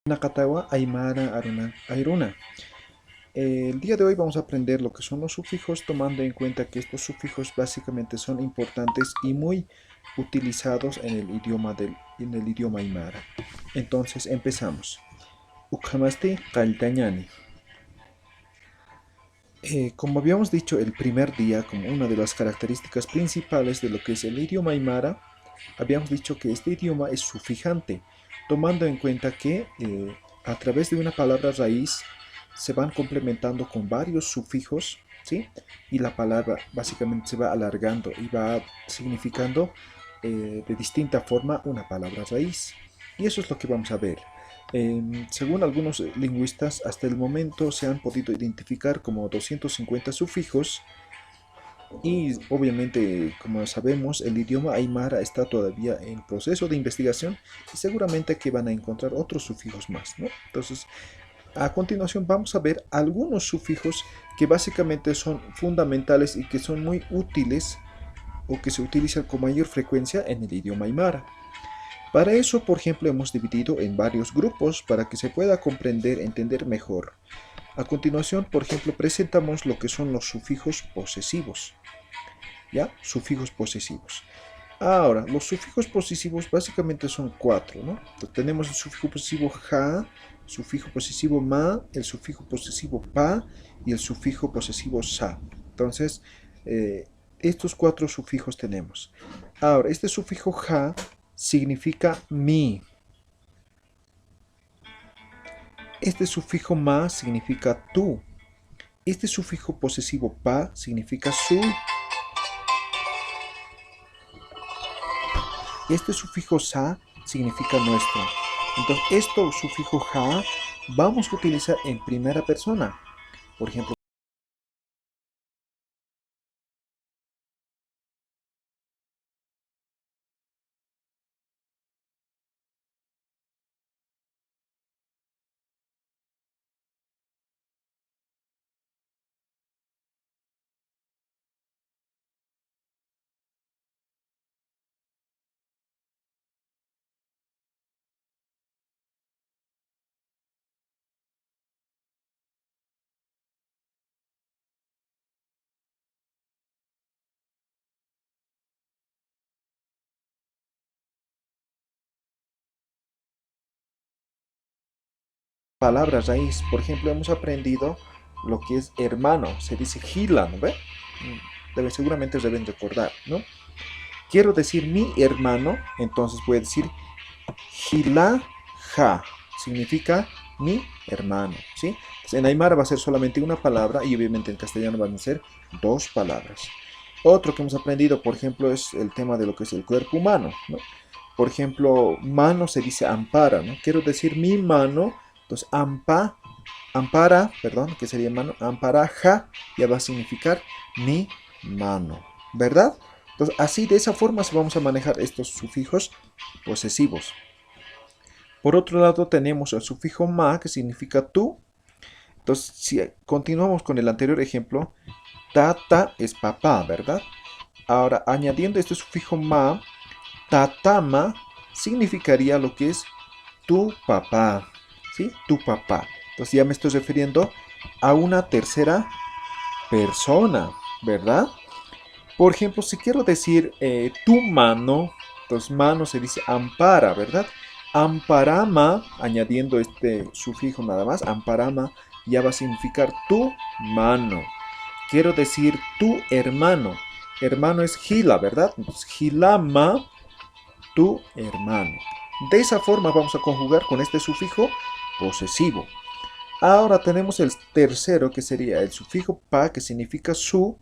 Nakatawa, Aymara, Aruna, Airuna. El día de hoy vamos a aprender lo que son los sufijos, tomando en cuenta que estos sufijos básicamente son importantes y muy utilizados en el idioma Aymara. Entonces empezamos. Ukhamasti Kaltañani. Como habíamos dicho el primer día, como una de las características principales de lo que es el idioma Aymara, habíamos dicho que este idioma es sufijante, tomando en cuenta que a través de una palabra raíz se van complementando con varios sufijos, ¿sí? Y la palabra básicamente se va alargando y va significando de distinta forma una palabra raíz. Y eso es lo que vamos a ver. Según algunos lingüistas, hasta el momento se han podido identificar como 250 sufijos y obviamente, como sabemos, el idioma aymara está todavía en proceso de investigación y seguramente que van a encontrar otros sufijos más, ¿no? Entonces, a continuación vamos a ver algunos sufijos que básicamente son fundamentales y que son muy útiles o que se utilizan con mayor frecuencia en el idioma aymara. Para eso, por ejemplo, hemos dividido en varios grupos para que se pueda comprender, entender mejor. A continuación, por ejemplo, presentamos lo que son los sufijos posesivos. ¿Ya? Sufijos posesivos. Ahora, los sufijos posesivos básicamente son cuatro, ¿no? Entonces, tenemos el sufijo posesivo ja, sufijo posesivo ma, el sufijo posesivo pa y el sufijo posesivo sa. Entonces, estos cuatro sufijos tenemos. Ahora, este sufijo ja significa mi. Este sufijo ma significa tú. Este sufijo posesivo pa significa su. Este sufijo sa significa nuestro. Entonces, este sufijo ja vamos a utilizar en primera persona. Por ejemplo, palabra raíz. Por ejemplo, hemos aprendido lo que es hermano. Se dice gila, ¿no ve? Seguramente deben recordar, ¿no? Quiero decir mi hermano, entonces voy a decir gila ja. Significa mi hermano, ¿sí? Entonces, en aymara va a ser solamente una palabra y obviamente en castellano van a ser dos palabras. Otro que hemos aprendido, por ejemplo, es el tema de lo que es el cuerpo humano, ¿no? Por ejemplo, mano se dice ampara, ¿no? Quiero decir mi mano, entonces ampara, perdón, que sería mano, amparaja, ya va a significar mi mano, ¿verdad? Entonces, así de esa forma se vamos a manejar estos sufijos posesivos. Por otro lado, tenemos el sufijo ma, que significa tú. Entonces, si continuamos con el anterior ejemplo, tata es papá, ¿verdad? Ahora, añadiendo este sufijo ma, tatama significaría lo que es tu papá, ¿sí? Tu papá. Entonces ya me estoy refiriendo a una tercera persona, ¿verdad? Por ejemplo, si quiero decir tu mano, entonces mano se dice ampara, ¿verdad? Amparama, añadiendo este sufijo nada más, amparama ya va a significar tu mano. Quiero decir tu hermano. Hermano es gila, ¿verdad? Entonces, gilama, tu hermano. De esa forma vamos a conjugar con este sufijo posesivo. Ahora tenemos el tercero, que sería el sufijo pa, que significa su,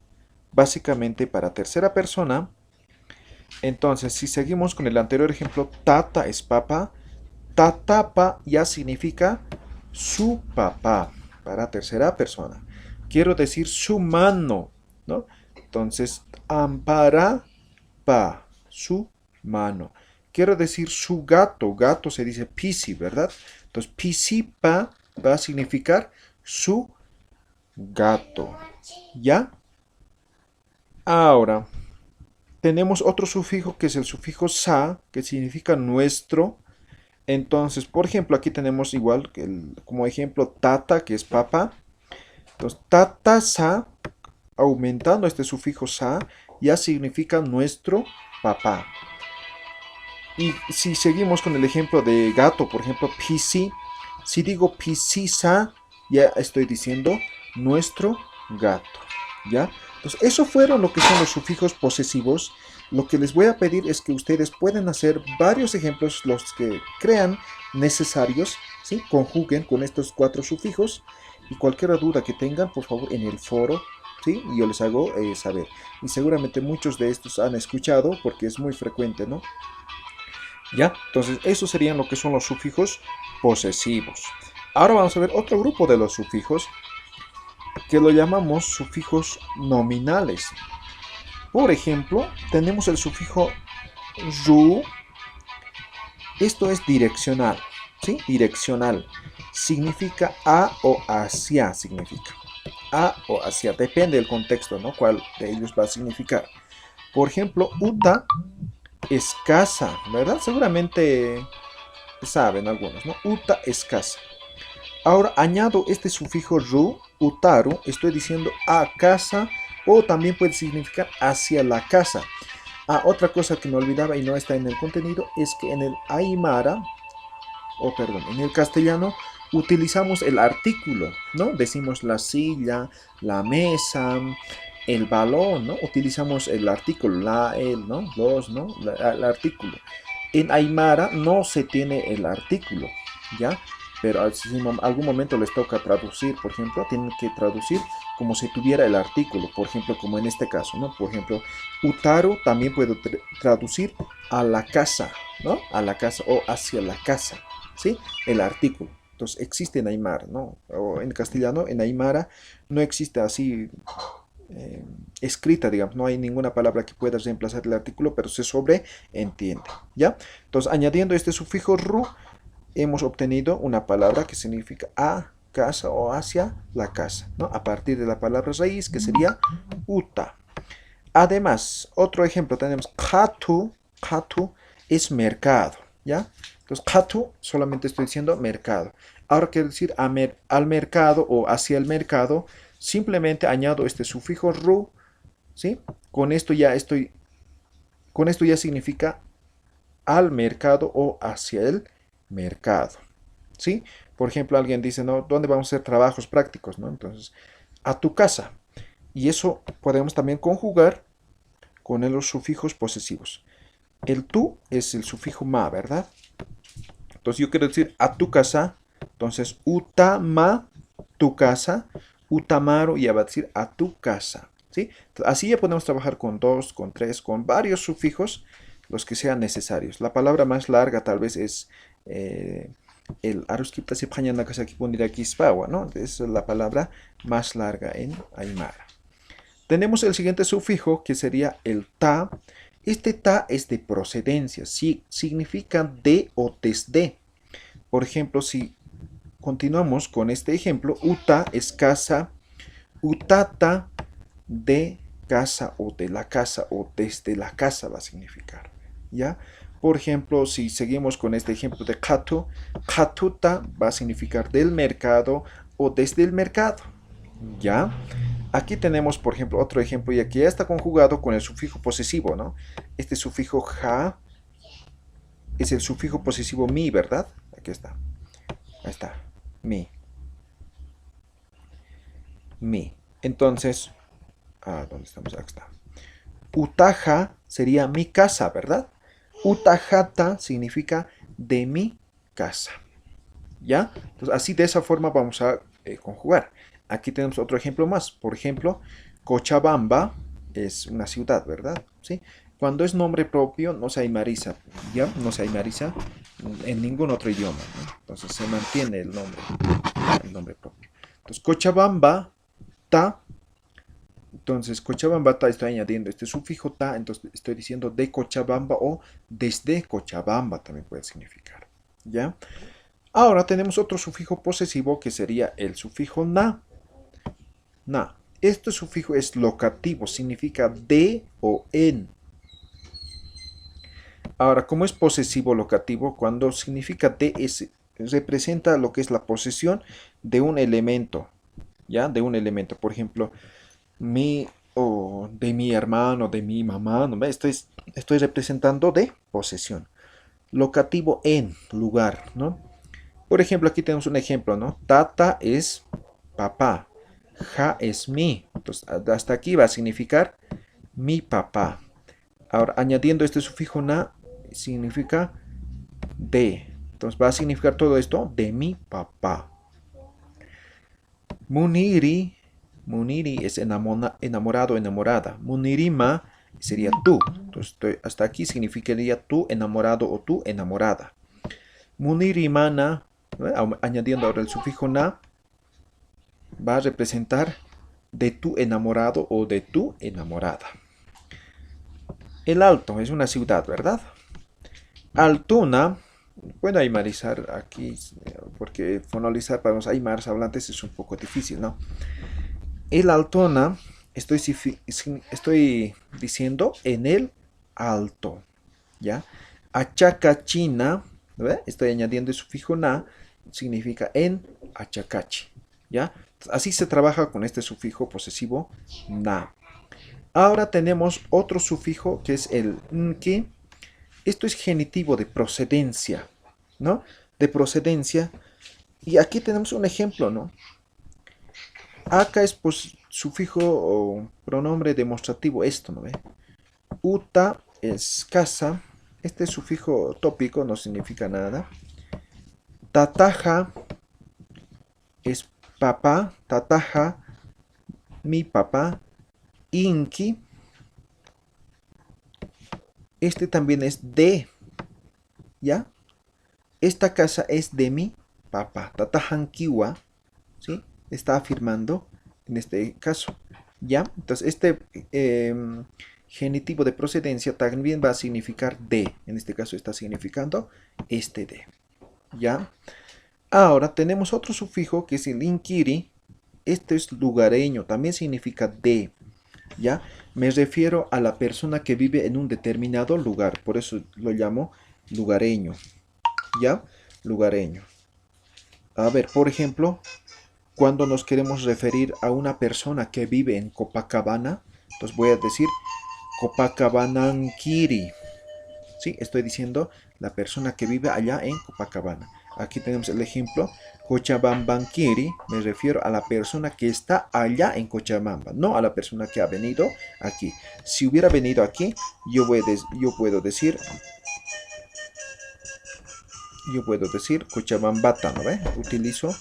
básicamente para tercera persona. Entonces, si seguimos con el anterior ejemplo, tata es papá, tatapa ya significa su papá para tercera persona. Quiero decir su mano, ¿no? Entonces, ampara pa, su mano. Quiero decir su gato, gato se dice pisi, ¿verdad? Entonces, pisipa va a significar su gato. ¿Ya? Ahora, tenemos otro sufijo que es el sufijo sa, que significa nuestro. Entonces, por ejemplo, aquí tenemos igual como ejemplo tata, que es papá. Entonces, tata sa, aumentando este sufijo sa, ya significa nuestro papá. Y si seguimos con el ejemplo de gato, por ejemplo, pisi, si digo pisisa, ya estoy diciendo nuestro gato, ¿ya? Entonces, eso fueron lo que son los sufijos posesivos. Lo que les voy a pedir es que ustedes pueden hacer varios ejemplos, los que crean necesarios, ¿sí? Conjuguen con estos 4 sufijos y cualquier duda que tengan, por favor, en el foro, ¿sí? Y yo les hago saber. Y seguramente muchos de estos han escuchado porque es muy frecuente, ¿no? ¿Ya? Entonces, esos serían lo que son los sufijos posesivos. Ahora vamos a ver otro grupo de los sufijos que lo llamamos sufijos nominales. Por ejemplo, tenemos el sufijo ru. Esto es direccional, ¿sí? Direccional. Significa a o hacia, significa. A o hacia, depende del contexto, ¿no? Cuál de ellos va a significar. Por ejemplo, uta escasa, ¿verdad? Seguramente saben algunos, ¿no? Uta escasa. Ahora añado este sufijo ru, utaru, estoy diciendo a casa o también puede significar hacia la casa. Ah, otra cosa que me olvidaba y no está en el contenido es que en el aymara, o perdón, en el castellano utilizamos el artículo, ¿no? Decimos la silla, la mesa, el balón, ¿no? Utilizamos el artículo, la, el, ¿no? Los, ¿no? El artículo. En aymara no se tiene el artículo, ¿ya? Pero si en algún momento les toca traducir, por ejemplo, tienen que traducir como si tuviera el artículo, por ejemplo, como en este caso, ¿no? Por ejemplo, utaru también puedo traducir a la casa, ¿no? A la casa o hacia la casa, ¿sí? El artículo. Entonces existe en aymara, ¿no? O en castellano, en aymara no existe así eh, escrita, digamos, no hay ninguna palabra que pueda reemplazar el artículo, pero se sobreentiende, ¿ya? Entonces, añadiendo este sufijo ru, hemos obtenido una palabra que significa a casa o hacia la casa, ¿no? A partir de la palabra raíz, que sería uta. Además, otro ejemplo tenemos katu, katu es mercado, ¿ya? Entonces, katu solamente estoy diciendo mercado. Ahora quiero decir al mercado o hacia el mercado, simplemente añado este sufijo ru, ¿sí? Con esto ya significa al mercado o hacia el mercado, ¿sí? Por ejemplo, alguien dice, ¿no? ¿Dónde vamos a hacer trabajos prácticos, ¿no? Entonces, a tu casa. Y eso podemos también conjugar con los sufijos posesivos. El tu es el sufijo ma, ¿verdad? Entonces yo quiero decir a tu casa, entonces utama, tu casa, utamaru ya va a decir a tu casa, ¿sí? Entonces, así ya podemos trabajar con dos, con tres, con varios sufijos, los que sean necesarios. La palabra más larga tal vez es el aruskipta sipañana kasaki pundirakispawa, ¿no? Esa es la palabra más larga en aymara. Tenemos el siguiente sufijo que sería el ta. Este ta es de procedencia, sí, significa de o desde. Por ejemplo, si continuamos con este ejemplo, uta es casa, utata de casa o de la casa o desde la casa va a significar, ¿ya? Por ejemplo, si seguimos con este ejemplo de katu, katuta va a significar del mercado o desde el mercado, ¿ya? Aquí tenemos, por ejemplo, otro ejemplo, y aquí ya está conjugado con el sufijo posesivo, ¿no? Este sufijo ja es el sufijo posesivo mi, ¿verdad? Aquí está. Ahí está. Mi. Mi. Entonces, ¿dónde estamos? Aquí está. Utaja sería mi casa, ¿verdad? Utajata significa de mi casa. ¿Ya? Entonces, así de esa forma vamos a conjugar. Aquí tenemos otro ejemplo más. Por ejemplo, Cochabamba es una ciudad, ¿verdad? ¿Sí? Cuando es nombre propio, no se aymariza, ¿ya? No se aymariza en ningún otro idioma, ¿no? Entonces se mantiene el nombre propio. Entonces, Cochabamba, ta. Entonces, Cochabamba ta, estoy añadiendo este sufijo ta, entonces estoy diciendo de Cochabamba o desde Cochabamba también puede significar, ¿ya? Ahora tenemos otro sufijo posesivo que sería el sufijo na. Na. Este sufijo es locativo, significa de o en. Ahora, ¿cómo es posesivo locativo? Cuando significa de representa lo que es la posesión de un elemento, ¿ya? De un elemento. Por ejemplo, mi o de mi hermano, de mi mamá, ¿no ve? Estoy representando de posesión. Locativo en lugar, ¿no? Por ejemplo, aquí tenemos un ejemplo, ¿no? Tata es papá, ja es mi. Entonces, hasta aquí va a significar mi papá. Ahora, añadiendo este sufijo na, significa de. Entonces, va a significar todo esto de mi papá. Muniri, Muniri es enamorado, enamorada. Munirima sería tú. Entonces, hasta aquí significaría tú enamorado o tú enamorada. Munirimana, añadiendo ahora el sufijo na, va a representar de tu enamorado o de tu enamorada. El Alto es una ciudad, ¿verdad? Altuna, puedo aymarizar aquí, porque fonologizar para los aymaras hablantes es un poco difícil, ¿no? El Altona, estoy diciendo en el alto, ¿ya? Achacachina, ¿ve? Estoy añadiendo el sufijo na, significa en Achacachi, ¿ya? Así se trabaja con este sufijo posesivo na. Ahora tenemos otro sufijo que es el nki. Esto es genitivo de procedencia, ¿no? De procedencia. Y aquí tenemos un ejemplo, ¿no? Acá es pues sufijo o pronombre demostrativo esto, ¿no ve? Uta es casa. Este sufijo tópico no significa nada. Tataja es papá. Tataja, mi papá. Inki. Este también es de, ¿ya? Esta casa es de mi papá. Tatajankiwa, ¿sí? Está afirmando en este caso, ¿ya? Entonces, este genitivo de procedencia también va a significar de. En este caso está significando este de, ¿ya? Ahora tenemos otro sufijo que es el inkiri. Este es lugareño, también significa de, ¿ya? Me refiero a la persona que vive en un determinado lugar, por eso lo llamo lugareño, ¿ya? Lugareño. A ver, por ejemplo, cuando nos queremos referir a una persona que vive en Copacabana, entonces voy a decir Copacabanankiri. Sí, estoy diciendo la persona que vive allá en Copacabana. Aquí tenemos el ejemplo, Cochabambankiri, me refiero a la persona que está allá en Cochabamba, no a la persona que ha venido aquí. Si hubiera venido aquí, yo puedo decir Cochabambata, ¿no ve? Utilizo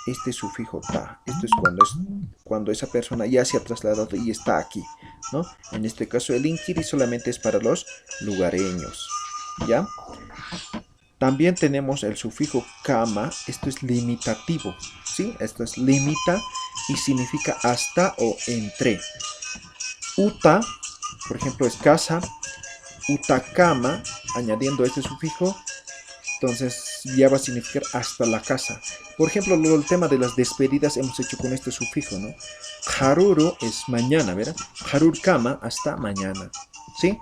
este sufijo ta. Esto es cuando esa persona ya se ha trasladado y está aquí, ¿no? En este caso el inkiri solamente es para los lugareños, ¿ya? También tenemos el sufijo kama. Esto es limitativo, ¿sí? Esto es limita y significa hasta o entre. Uta, por ejemplo, es casa. Utakama, añadiendo este sufijo, entonces ya va a significar hasta la casa. Por ejemplo, el tema de las despedidas hemos hecho con este sufijo, ¿no? Haruru es mañana, ¿verdad? Harur kama, hasta mañana, ¿sí?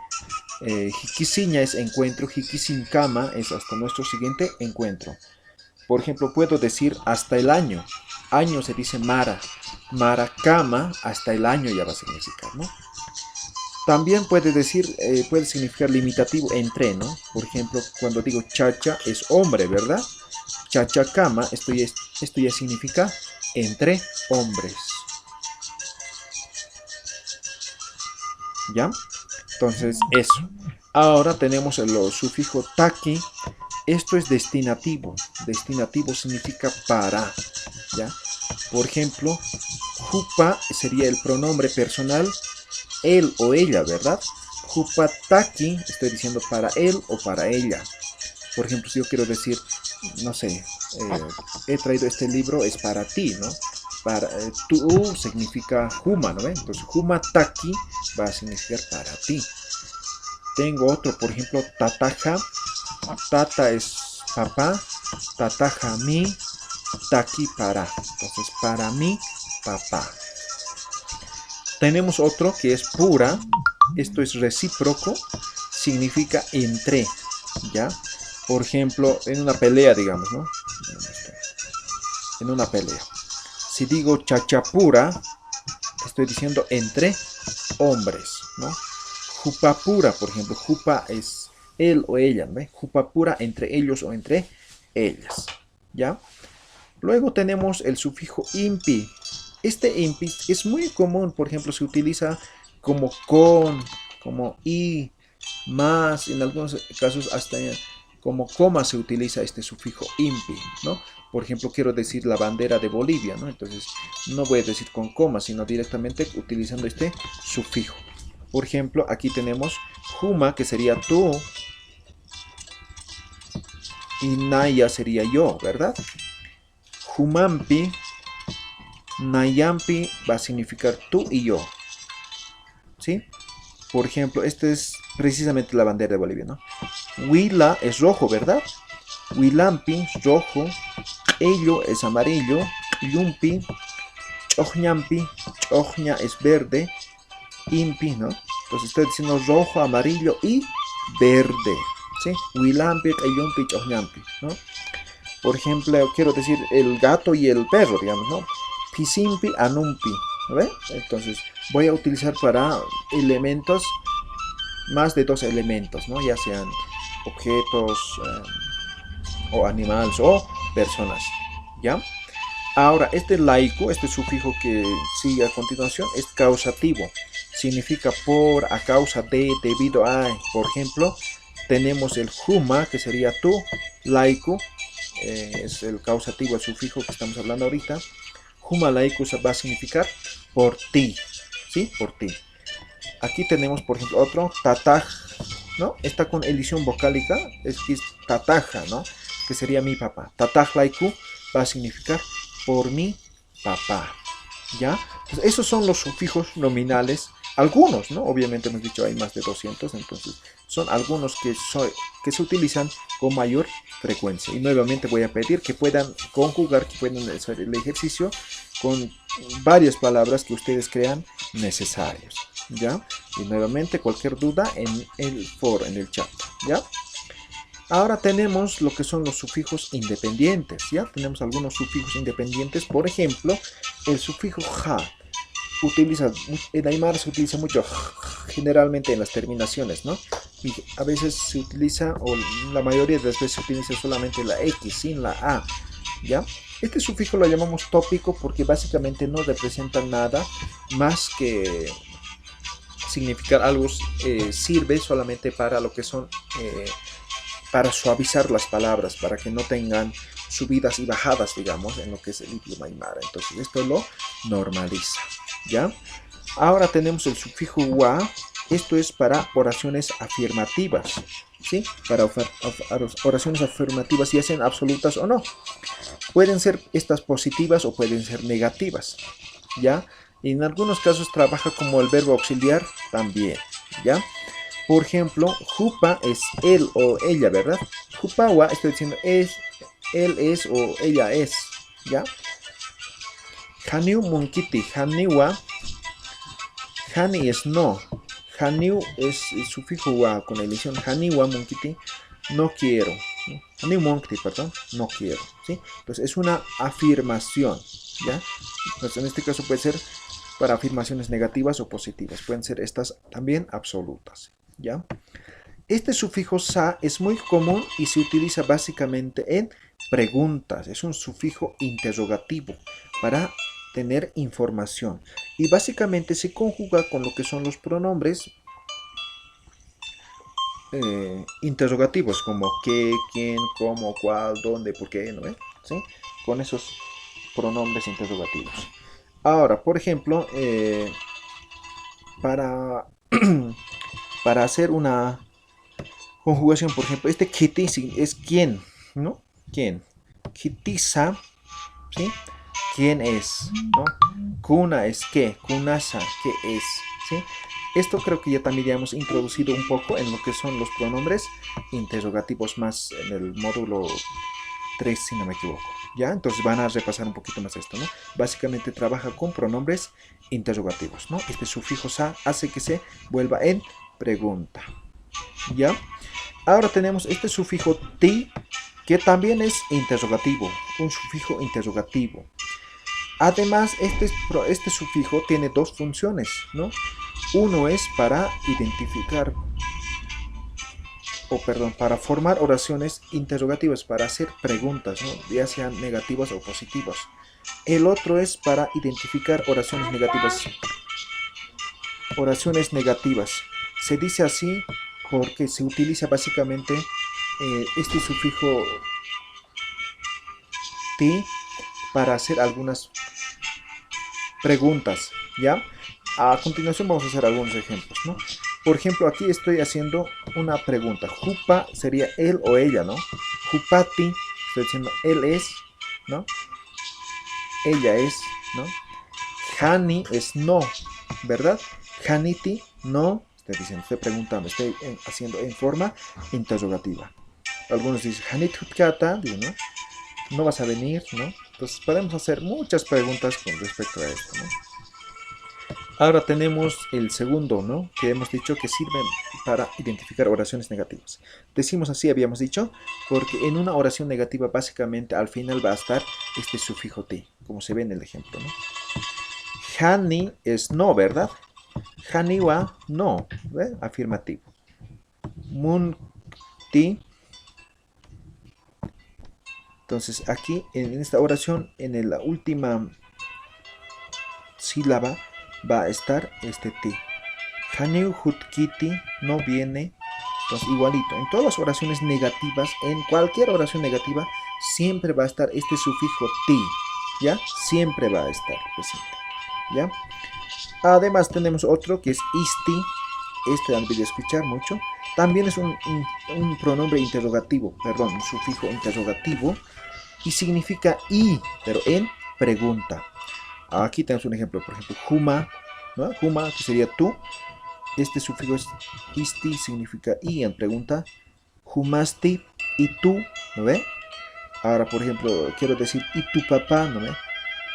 Hikisiña es encuentro, Hikisin kama es hasta nuestro siguiente encuentro. Por ejemplo, puedo decir hasta el año. Año se dice mara. Mara kama, hasta el año ya va a significar, ¿no? También puede significar limitativo entre, ¿no? Por ejemplo, cuando digo chacha es hombre, ¿verdad? Chacha kama, esto ya significa entre hombres. ¿Ya? Entonces, eso. Ahora tenemos el sufijo taki. Esto es destinativo. Destinativo significa para, ¿ya? Por ejemplo, jupa sería el pronombre personal, él o ella, ¿verdad? Jupa taki, estoy diciendo para él o para ella. Por ejemplo, si yo quiero decir, no sé, he traído este libro, es para ti, ¿no? Para tú significa juma, ¿no? Entonces, juma taki va a significar para ti. Tengo otro, por ejemplo, tataja. Tata es papá, tataja mi, taki para. Entonces, para mi papá. Tenemos otro que es pura. Esto es recíproco. significa entre, ¿ya? Por ejemplo, en una pelea, digamos, ¿no? En una pelea. Si digo chachapura, estoy diciendo entre hombres, ¿no? Jupapura, por ejemplo, jupa es él o ella, ¿no? Jupapura entre ellos o entre ellas, ¿ya? Luego tenemos el sufijo impi. Este impi es muy común, por ejemplo, se utiliza como con, como y, más, en algunos casos hasta como coma se utiliza este sufijo impi, ¿no? Por ejemplo, quiero decir la bandera de Bolivia, ¿no? Entonces, no voy a decir con coma, sino directamente utilizando este sufijo. Por ejemplo, aquí tenemos Juma, que sería tú, y Naya sería yo, ¿verdad? Jumampi, Nayampi va a significar tú y yo, ¿sí? Por ejemplo, esta es precisamente la bandera de Bolivia, ¿no? Huila es rojo, ¿verdad? Huilampi es rojo, ello es amarillo, Yumpi, Chojñampi, Chojña es verde, Impi, ¿no? Entonces estoy diciendo rojo, amarillo y verde, ¿sí? Huilampi, Yumpi, Chojñampi, ¿no? Por ejemplo, quiero decir el gato y el perro, digamos, ¿no? Pisimpi, Anumpi, ¿ve? Entonces voy a utilizar para elementos más de dos elementos, ¿no? Ya sean objetos o animales o personas, ¿ya? Ahora, este laico, este sufijo que sigue a continuación, es causativo. Significa por, a causa de, debido a. Por ejemplo, tenemos el juma, que sería tú, laico, es el causativo, el sufijo que estamos hablando ahorita. Juma laico va a significar por ti, ¿sí? Por ti. Aquí tenemos, por ejemplo, otro, tataj, ¿no? Está con edición vocálica, es que es tataja, ¿no? Que sería mi papá. Tataj laiku va a significar por mi papá, ¿ya? Entonces, esos son los sufijos nominales, algunos, ¿no? Obviamente hemos dicho hay más de 200, entonces son algunos que se utilizan con mayor frecuencia. Y nuevamente voy a pedir que puedan conjugar, que puedan hacer el ejercicio con varias palabras que ustedes crean necesarios, ¿ya? Y nuevamente cualquier duda en el foro, en el chat, ¿ya? Ahora tenemos lo que son los sufijos independientes, ¿ya? Tenemos algunos sufijos independientes, por ejemplo, el sufijo ja. En Aymara se utiliza mucho generalmente en las terminaciones, ¿no? Y a veces se utiliza, o la mayoría de las veces se utiliza solamente la X, sin la A, ¿ya? Este sufijo lo llamamos tópico porque básicamente no representa nada más que significar algo, sirve solamente para lo que son, para suavizar las palabras, para que no tengan subidas y bajadas, digamos, en lo que es el idioma aymara. Entonces esto lo normaliza, ¿ya? Ahora tenemos el sufijo wa. Esto es para oraciones afirmativas, ¿sí? Para oraciones afirmativas, ya sean absolutas o no. Pueden ser estas positivas o pueden ser negativas, ¿ya? Y en algunos casos trabaja como el verbo auxiliar también, ¿ya? Por ejemplo, jupa es él o ella, ¿verdad? Jupawa, estoy diciendo es, él es o ella es, ¿ya? Haniu munkiti, haniwa, hani es no, haniu es el sufijo wa con la edición haniwa munkiti, no quiero, ¿no? Haniu munkiti, perdón, no quiero, ¿sí? Entonces es una afirmación, ¿ya? Entonces en este caso puede ser para afirmaciones negativas o positivas, pueden ser estas también absolutas, ¿ya? Este sufijo sa es muy común y se utiliza básicamente en preguntas. Es un sufijo interrogativo para tener información. Y básicamente se conjuga con lo que son los pronombres interrogativos, como qué, quién, cómo, cuál, dónde, por qué, ¿no? ¿Sí? Con esos pronombres interrogativos. Ahora, por ejemplo, para, para hacer una conjugación, por ejemplo, este kiti es quién, ¿no? ¿Quién? Kitisa, ¿sí? ¿Quién es? ¿No? Kuna es qué, kunasa, ¿qué es? ¿Sí? Esto creo que ya también ya hemos introducido un poco en lo que son los pronombres interrogativos más en el módulo 3, si no me equivoco. ¿Ya? Entonces van a repasar un poquito más esto, ¿no? Básicamente trabaja con pronombres interrogativos, ¿no? Este sufijo sa hace que se vuelva en pregunta, ¿Ya? Ahora tenemos este sufijo ti, que también es interrogativo, un sufijo interrogativo. Además, este sufijo tiene dos funciones, ¿no? Uno es para identificar, o perdón, para formar oraciones interrogativas, para hacer preguntas, ¿no? Ya sean negativas o positivas. El otro es para identificar oraciones negativas. Oraciones negativas. Se dice así porque se utiliza básicamente este sufijo ti para hacer algunas preguntas, ¿ya? A continuación vamos a hacer algunos ejemplos, ¿no? Por ejemplo, aquí estoy haciendo una pregunta. Jupa sería él o ella, ¿no? Jupati, estoy diciendo él es, ¿no? Ella es, ¿no? Hani es no, ¿verdad? Haniti, no. Estoy diciendo, estoy preguntando, estoy haciendo en forma interrogativa. Algunos dicen, Hanit Hutkata, digo, ¿no? No vas a venir, ¿no? Entonces podemos hacer muchas preguntas con respecto a esto, ¿no? Ahora tenemos el segundo, ¿no? Que hemos dicho que sirven para identificar oraciones negativas. Decimos así, habíamos dicho, porque en una oración negativa básicamente al final va a estar este sufijo ti, como se ve en el ejemplo, ¿no? Hani es no, ¿verdad? Haniwa no, ¿ve? Afirmativo. Mun ti. Entonces aquí en esta oración, en la última sílaba va a estar este ti. Haniu hutkiti no viene. Entonces igualito, en todas las oraciones negativas, en cualquier oración negativa, siempre va a estar este sufijo ti, ¿ya? Siempre va a estar presente, ¿ya? Además tenemos otro que es isti, este han debido escuchar mucho. También es un pronombre interrogativo, perdón, un sufijo interrogativo, y significa y, pero en pregunta. Aquí tenemos un ejemplo, por ejemplo, huma, ¿no? Huma, que sería tú. Este sufijo es isti, significa y en pregunta. Humasti, y tú, ¿no ve? Ahora, por ejemplo, quiero decir y tu papá, ¿no ve?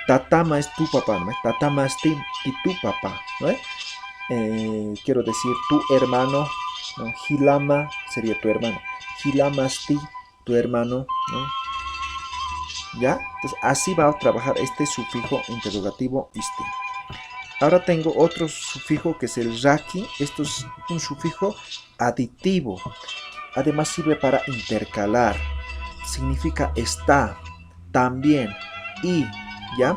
Tatama es tu papá, ¿no ve? Tatamasti y tu papá, ¿no ve? Quiero decir tu hermano, ¿no? Hilama sería tu hermano. Hilamasti, tu hermano, ¿no? ¿Ya? Entonces así va a trabajar este sufijo interrogativo isti. Ahora tengo otro sufijo que es el raki. Esto es un sufijo aditivo. Además sirve para intercalar. Significa está, también, y, ¿ya?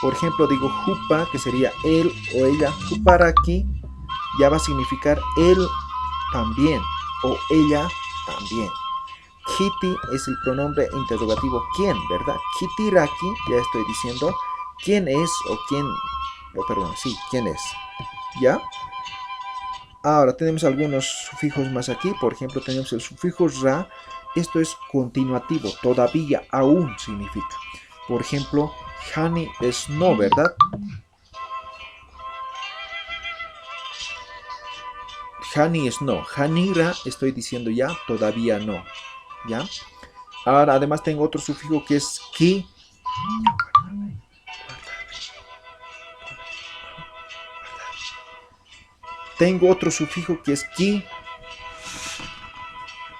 Por ejemplo, digo jupa, que sería él o ella. Juparaki ya va a significar él también o ella también. Kiti es el pronombre interrogativo quién, ¿verdad? Kitiraki, ya estoy diciendo quién es o quién, perdón, sí, quién es, ¿ya? Ahora tenemos algunos sufijos más aquí, por ejemplo tenemos el sufijo ra, esto es continuativo, todavía, aún significa. Por ejemplo, hani es no, ¿verdad? Hani es no, hanira estoy diciendo ya, todavía no, ¿ya? Ahora además tengo otro sufijo que es ki. Tengo otro sufijo que es ki.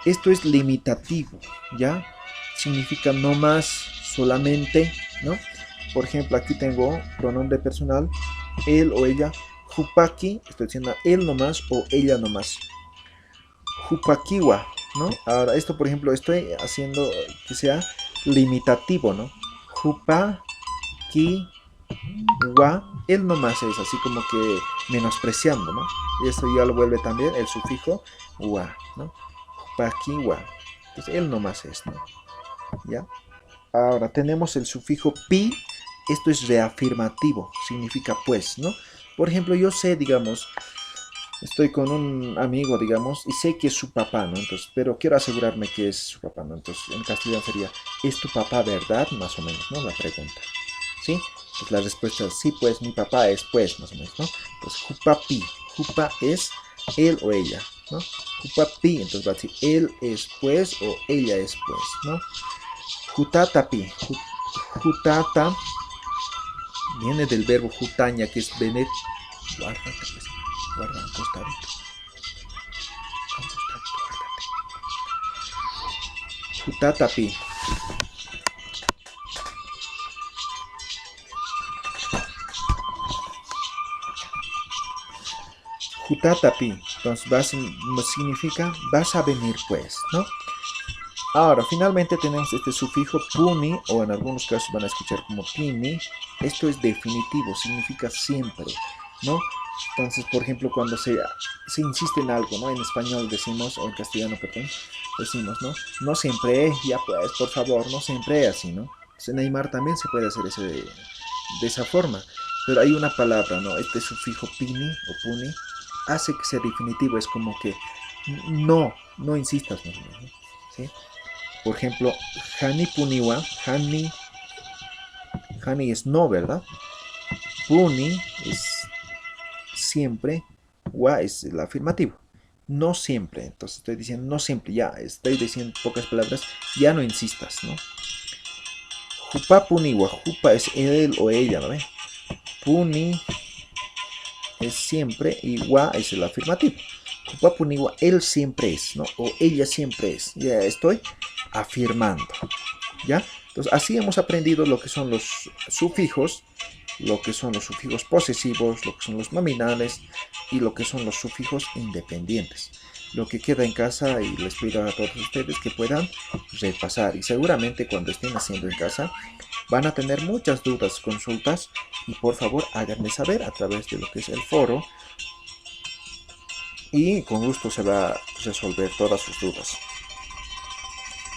Esto es limitativo, ¿ya? Significa no más, solamente, ¿no? Por ejemplo, aquí tengo pronombre personal, él o ella. Jupaki, estoy diciendo él nomás o ella nomás. Jupakiwa, ¿no? Ahora, esto, por ejemplo, estoy haciendo que sea limitativo, ¿no? Jupakiwa, él nomás es así como que menospreciando, ¿no? Y esto ya lo vuelve también el sufijo wa, ¿no? Jupakiwa. Entonces, él nomás es, ¿no? ¿Ya? Ahora tenemos el sufijo pi. Esto es reafirmativo, significa pues, ¿no? Por ejemplo, yo sé, digamos, estoy con un amigo, digamos, y sé que es su papá, ¿no? Entonces, pero quiero asegurarme que es su papá, ¿no? Entonces, en castellano sería, ¿es tu papá verdad? Más o menos, ¿no? La pregunta, ¿sí? Pues la respuesta es, sí, pues, mi papá es pues, más o menos, ¿no? Entonces, jupapi, jupa es él o ella, ¿no? Jupapi, entonces va a decir, él es pues o ella es pues, ¿no? Jutatapi, jutata, viene del verbo jutaña, que es venir, guarda, pues, guarda, acostadito. Jutatapi. Jutatapi. Entonces significa vas a venir pues, ¿no? Ahora, finalmente tenemos este sufijo puni, o en algunos casos van a escuchar como pini. Esto es definitivo, significa siempre, ¿no? Entonces, por ejemplo, cuando se insiste en algo, ¿no? En español decimos, o en castellano, perdón, decimos, ¿no? No siempre, ya pues, por favor, no siempre así, ¿no? Entonces, en Aymara también se puede hacer de esa forma. Pero hay una palabra, ¿no? Este sufijo pini o puni hace que sea definitivo, es como que no insistas, ¿no? ¿Sí? Por ejemplo, Hani Puniwa, Hani es no, ¿verdad? Puni es siempre, Wa es el afirmativo. No siempre, entonces estoy diciendo no siempre, ya, estoy diciendo pocas palabras, ya no insistas, ¿no? Jupa Puniwa, Jupa es él o ella, ¿no ve? Puni es siempre y Wa es el afirmativo. Jupa Puniwa, él siempre es, ¿no? O ella siempre es, ya estoy afirmando. ¿Ya? Entonces, así hemos aprendido lo que son los sufijos, lo que son los sufijos posesivos, lo que son los nominales y lo que son los sufijos independientes. Lo que queda en casa, y les pido a todos ustedes que puedan repasar, y seguramente cuando estén haciendo en casa van a tener muchas dudas, consultas, y por favor háganme saber a través de lo que es el foro, y con gusto se va a resolver todas sus dudas.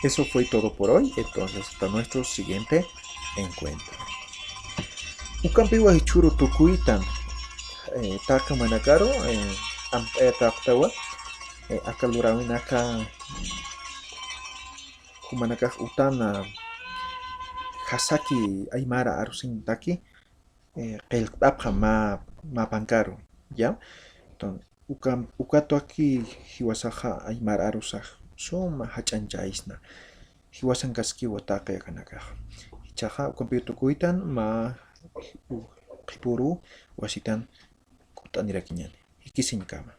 Eso fue todo por hoy, entonces hasta nuestro siguiente encuentro. Ukampiwa hichuru tukuitan, taka manakaro, taktawa, akalurawinaka, humanaka utana, hasaki aymara arusin taki, qelqtapqa ma pankaro, ¿ya? Entonces, ukato aquí hiwasaja aymara arusaj, suma hach'anchaisna. Hiwasan kaskiwa taka yakanakaj. Chaja computer kuitan ma qipuru wasitan kutanirakiñani. Ikisin kama.